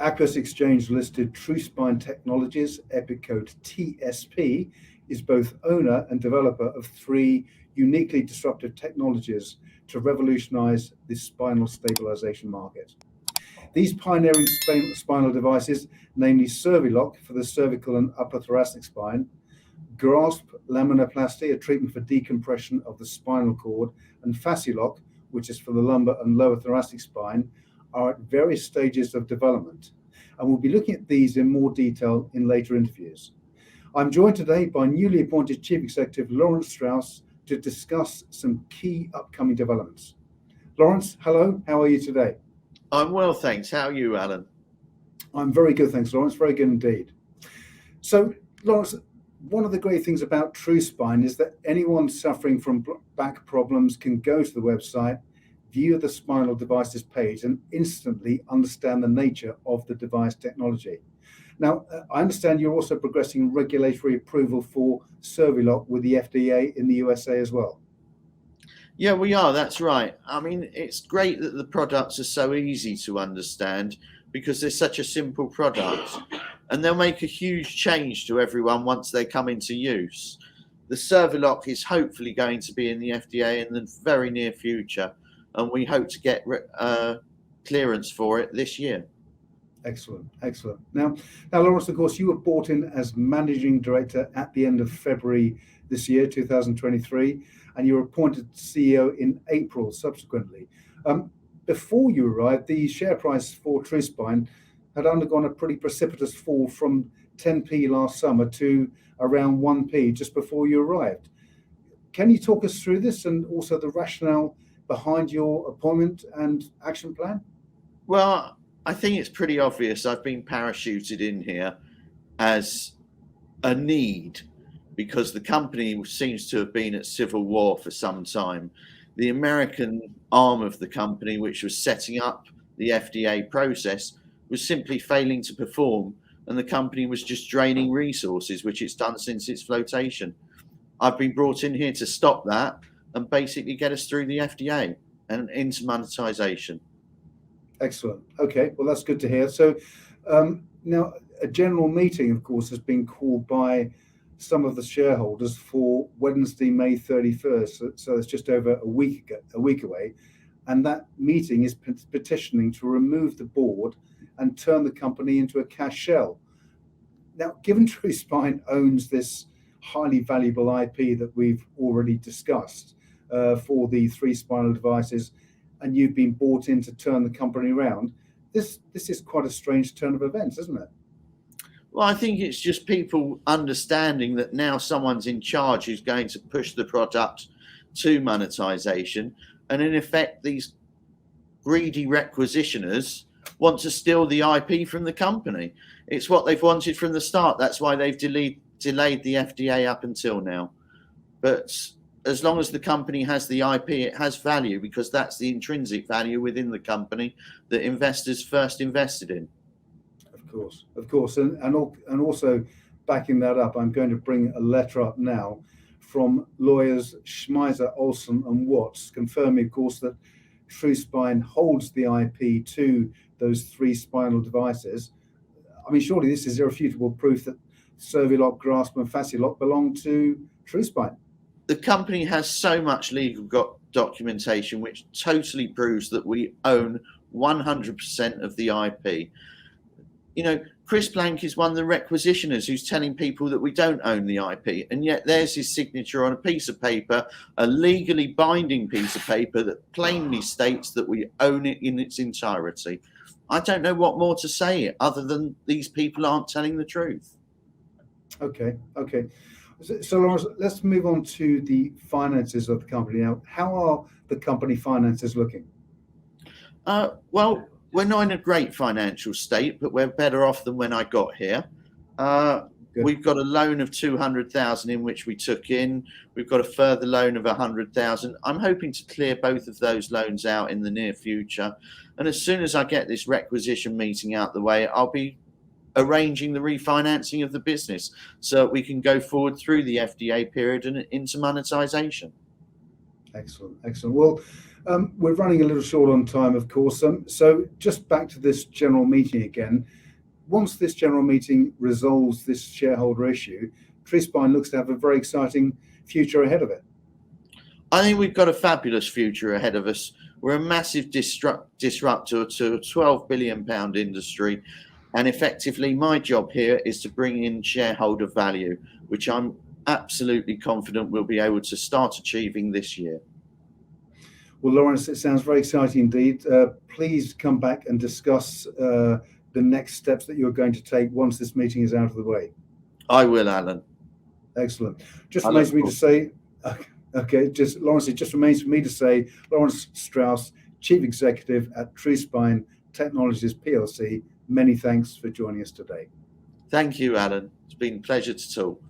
Aquis Exchange listed Truspine Technologies, EPIC code TSP, is both owner and developer of 3 uniquely disruptive technologies to revolutionize the spinal stabilization market. These pioneering spinal devices, namely Cervi-LOK for the cervical and upper thoracic spine, Grasp laminoplasty, a treatment for decompression of the spinal cord, and Faci-LOK, which is for the lumbar and lower thoracic spine, are at various stages of development. And we'll be looking at these in more detail in later interviews. I'm joined today by newly appointed Chief Executive Laurence Strauss to discuss some key upcoming developments. Laurence, hello, how are you today? I'm well, thanks. How are you, Alan? I'm very good, thanks, Laurence. Very good indeed. So, Laurence, one of the great things about Truspine is that anyone suffering from back problems can go to the website, view the spinal devices page, and instantly understand the nature of the device technology. Now, I understand you're also progressing regulatory approval for Cervi-LOK with the FDA in the USA as well. Yeah, we are. That's right. I mean, it's great that the products are so easy to understand because they're such a simple product, and they'll make a huge change to everyone once they come into use. The Cervi-LOK is hopefully going to be in the FDA in the very near future, and we hope to get clearance for it this year. Excellent, excellent. Now, Laurence, of course, you were brought in as Managing Director at the end of February this year, 2023, and you were appointed CEO in April subsequently. Before you arrived, the share price for Truspine had undergone a pretty precipitous fall from 10p last summer to around 1p just before you arrived. Can you talk us through this and also the rationale behind your appointment and action plan? Well, I think it's pretty obvious. I've been parachuted in here as a need because the company seems to have been at civil war for some time. The American arm of the company, which was setting up the FDA process, was simply failing to perform, and the company was just draining resources, which it's done since its flotation. I've been brought in here to stop that and basically get us through the FDA and into monetization. Excellent. Okay, well, that's good to hear. So now a general meeting, of course, has been called by some of the shareholders for Wednesday, May 31st. So it's just over a week away. And that meeting is petitioning to remove the board and turn the company into a cash shell. Now, given Truspine owns this highly valuable IP that we've already discussed for the 3 spinal devices, and you've been brought in to turn the company around, this is quite a strange turn of events, isn't it? Well, I think it's just people understanding that now someone's in charge who's going to push the product to monetization. And in effect, these greedy requisitioners want to steal the IP from the company. It's what they've wanted from the start. That's why they've delayed the FDA up until now. But as long as the company has the IP, it has value because that's the intrinsic value within the company that investors first invested in. Of course. And also backing that up, I'm going to bring a letter up now from lawyers Schmeiser, Olson and Watts, confirming, of course, that Truspine holds the IP to those 3 spinal devices. I mean, surely this is irrefutable proof that Cervi-LOK, Grasp and Faci-LOK belong to Truspine. The company has so much legal documentation which totally proves that we own 100% of the IP. You know, Chris Blank is one of the requisitioners who's telling people that we don't own the IP, and yet there's his signature on a piece of paper, a legally binding piece of paper that plainly states that we own it in its entirety. I don't know what more to say other than these people aren't telling the truth. Okay. So Laurence, let's move on to the finances of the company now. How are the company finances looking? Well, we're not in a great financial state, but we're better off than when I got here. We've got a loan of 200,000 in which we took in. We've got a further loan of 100,000. I'm hoping to clear both of those loans out in the near future. And as soon as I get this requisition meeting out the way, I'll be arranging the refinancing of the business so we can go forward through the FDA period and into monetization. Excellent. Well, We're running a little short on time, of course. So just back to this general meeting again. Once this general meeting resolves this shareholder issue, Truspine looks to have a very exciting future ahead of it. I think we've got a fabulous future ahead of us. We're a massive disruptor to a £12 billion industry. And effectively, my job here is to bring in shareholder value, which I'm absolutely confident we'll be able to start achieving this year. Well, Laurence, it sounds very exciting indeed. Please come back and discuss the next steps that you're going to take once this meeting is out of the way. I will, Alan. Excellent. Just remains for me to say, okay, Laurence, it just remains for me to say, Laurence Strauss, Chief Executive at Truspine Technologies PLC, many thanks for joining us today. Thank you, Alan. It's been a pleasure to talk.